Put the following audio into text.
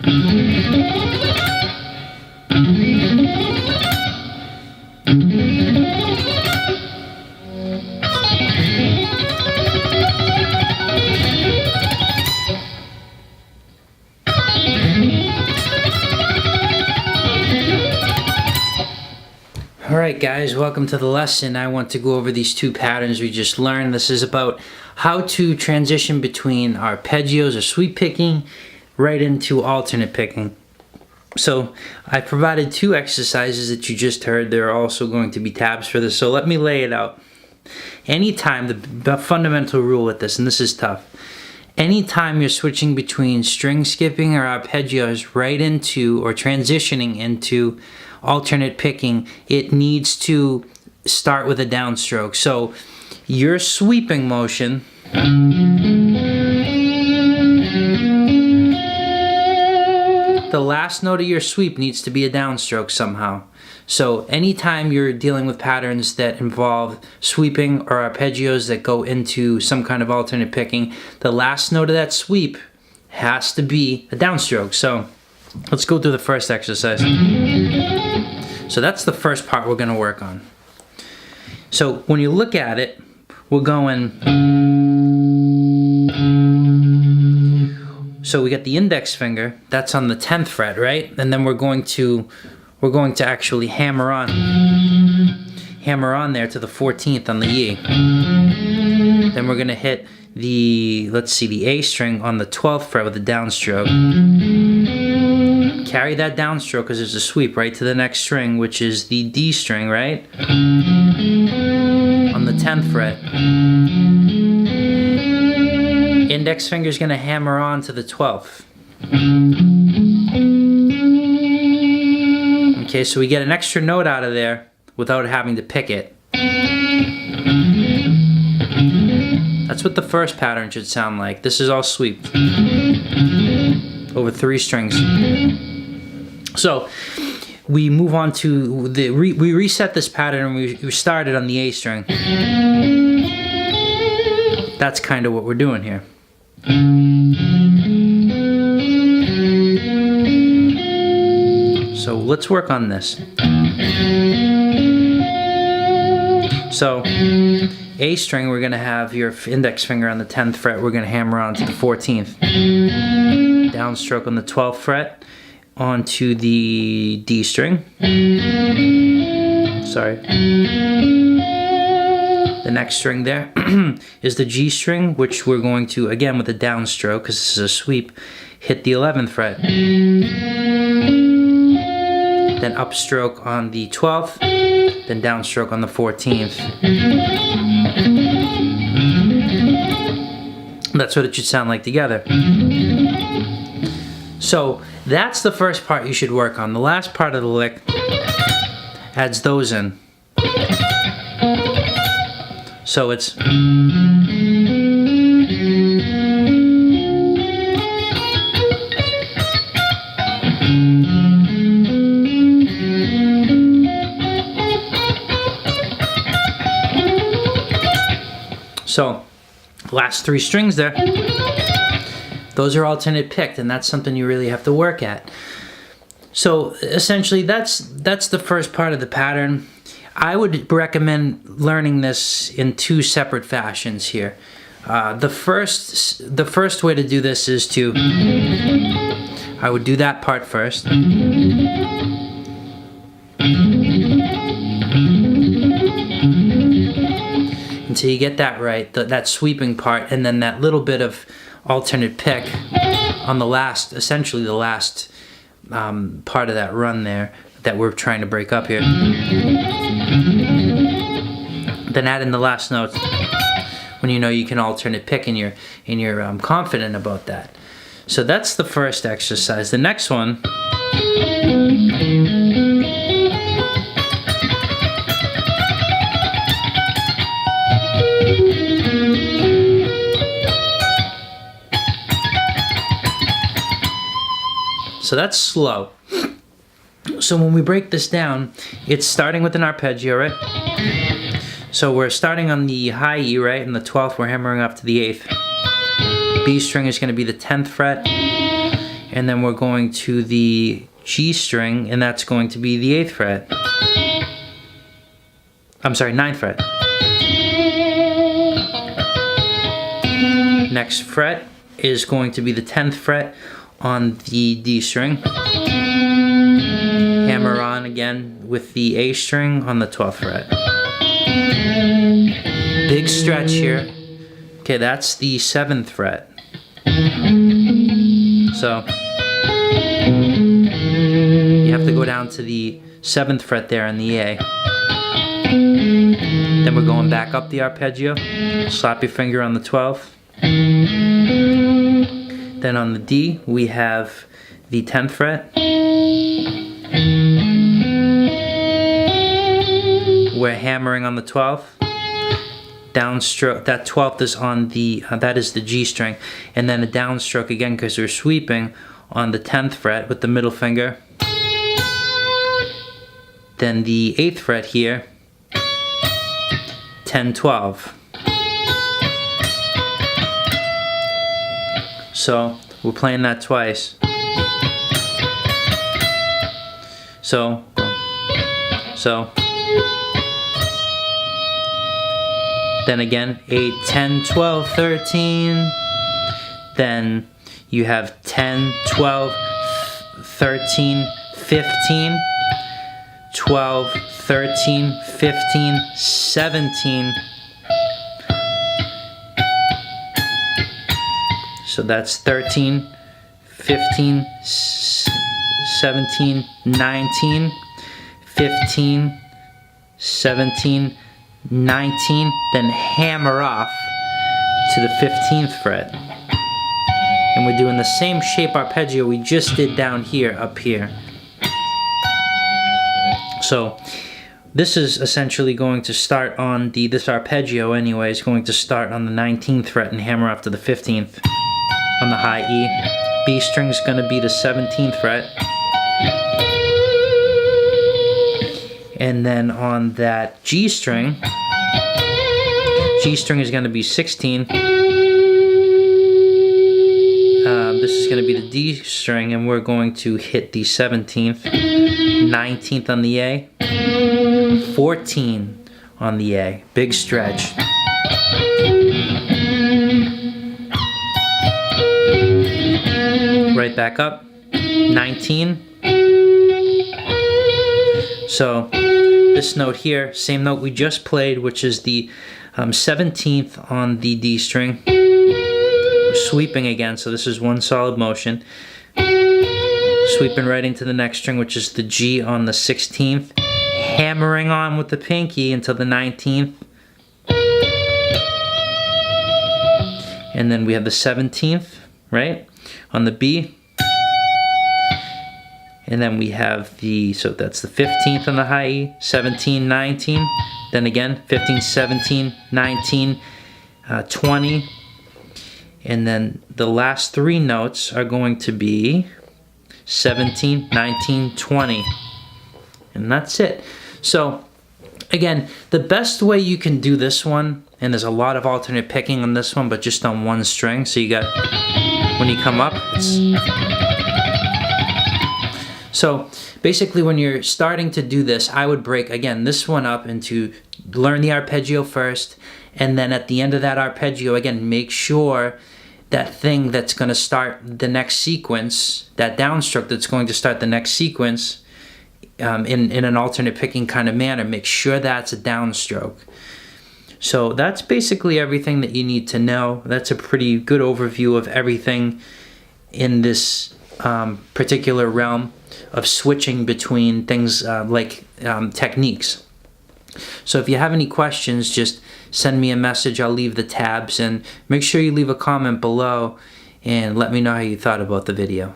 Alright guys, welcome to the lesson. I want to go over these two patterns we just learned. This is about how to transition between arpeggios or sweep picking right into alternate picking. So I provided two exercises that you just heard. There are also going to be tabs for this, so let me lay it out. Anytime, the fundamental rule with this, and this is tough, anytime you're switching between string skipping or arpeggios right into or transitioning into alternate picking, it needs to start with a downstroke. So your sweeping motion the last note of your sweep needs to be a downstroke somehow. So anytime you're dealing with patterns that involve sweeping or arpeggios that go into some kind of alternate picking, the last note of that sweep has to be a downstroke. So let's go through the first exercise. So that's the first part we're going to work on. So when you look at it, we're going, so we got the index finger, that's on the 10th fret, right? And then we're going to actually hammer on there to the 14th on the E. Then we're going to hit the, let's see, the A string on the 12th fret with a downstroke. Carry that downstroke because there's a sweep right to the next string, which is the D string, right? On the 10th fret. Index finger is going to hammer on to the 12th. Okay, so we get an extra note out of there without having to pick it. That's what the first pattern should sound like. This is all sweep over 3 strings. So we move on to the we reset this pattern and we started on the A string. That's kind of what we're doing here. So let's work on this. So A string, we're going to have your index finger on the 10th fret. We're going to hammer on to the 14th. Downstroke on the 12th fret onto the D string. Sorry. The next string there is the G string, which we're going to, again with a downstroke, because this is a sweep, hit the 11th fret. Then upstroke on the 12th, then downstroke on the 14th. That's what it should sound like together. So that's the first part you should work on. The last part of the lick adds those in. So it's so last 3 strings there, those are alternate picked, and that's something you really have to work at. So essentially that's the first part of the pattern. I would recommend learning this in 2 separate fashions here. The first way to do this is to, I would do that part first. Until you get that right, that sweeping part, and then that little bit of alternate pick on the last, essentially the last part of that run there that we're trying to break up here. Then add in the last notes when you know you can alternate pick and you're confident about that. So that's the first exercise. The next one, so that's slow. So when we break this down, it's starting with an arpeggio, right? So we're starting on the high E, right? And the 12th, we're hammering up to the 8th. B string is going to be the 10th fret. and then we're going to the G string, and that's going to be the 8th fret. I'm sorry, 9th fret. Next fret is going to be the 10th fret on the D string. Hammer on again with the A string on the 12th fret. Big stretch here. Okay, that's the 7th fret. So you have to go down to the 7th fret there on the A. Then we're going back up the arpeggio. Slap your finger on the 12th. Then on the D, we have the 10th fret. We're hammering on the 12th. Downstroke, that 12th is on the, that is the G string. And then a downstroke again because we're sweeping on the 10th fret with the middle finger. Then the 8th fret here, 10, 12. So we're playing that twice. So. Then again, 8, 10, 12, 13. Then you have 10, 12, 13, 15, 12, 13, 15, 17. So that's 13, 15, 17, 19, 15, 17, 19, then hammer off to the 15th fret. And we're doing the same shape arpeggio we just did down here, up here. So this is essentially going to start on this arpeggio anyway, is going to start on the 19th fret and hammer off to the 15th on the high E. B string is going to be the 17th fret. And then on that G string is going to be 16. This is going to be the D string, and we're going to hit the 17th, 19th on the A, 14 on the A. Big stretch. Right back up, 19. So this note here, same note we just played, which is the 17th on the D string. We're sweeping again, so this is one solid motion. Sweeping right into the next string, which is the G on the 16th. Hammering on with the pinky until the 19th. And then we have the 17th, right, on the B. And then we have so that's the 15th on the high E, 17, 19. Then again, 15, 17, 19, 20. And then the last three notes are going to be 17, 19, 20. And that's it. So again, the best way you can do this one, and there's a lot of alternate picking on this one, but just on one string. So you got, when you come up, so basically when you're starting to do this, I would break, again, this one up into learn the arpeggio first, and then at the end of that arpeggio, again, make sure that thing that's going to start the next sequence, that downstroke that's going to start the next sequence in an alternate picking kind of manner, make sure that's a downstroke. So that's basically everything that you need to know. That's a pretty good overview of everything in this particular realm of switching between things like techniques. So if you have any questions, just send me a message. I'll leave the tabs, and make sure you leave a comment below and let me know how you thought about the video.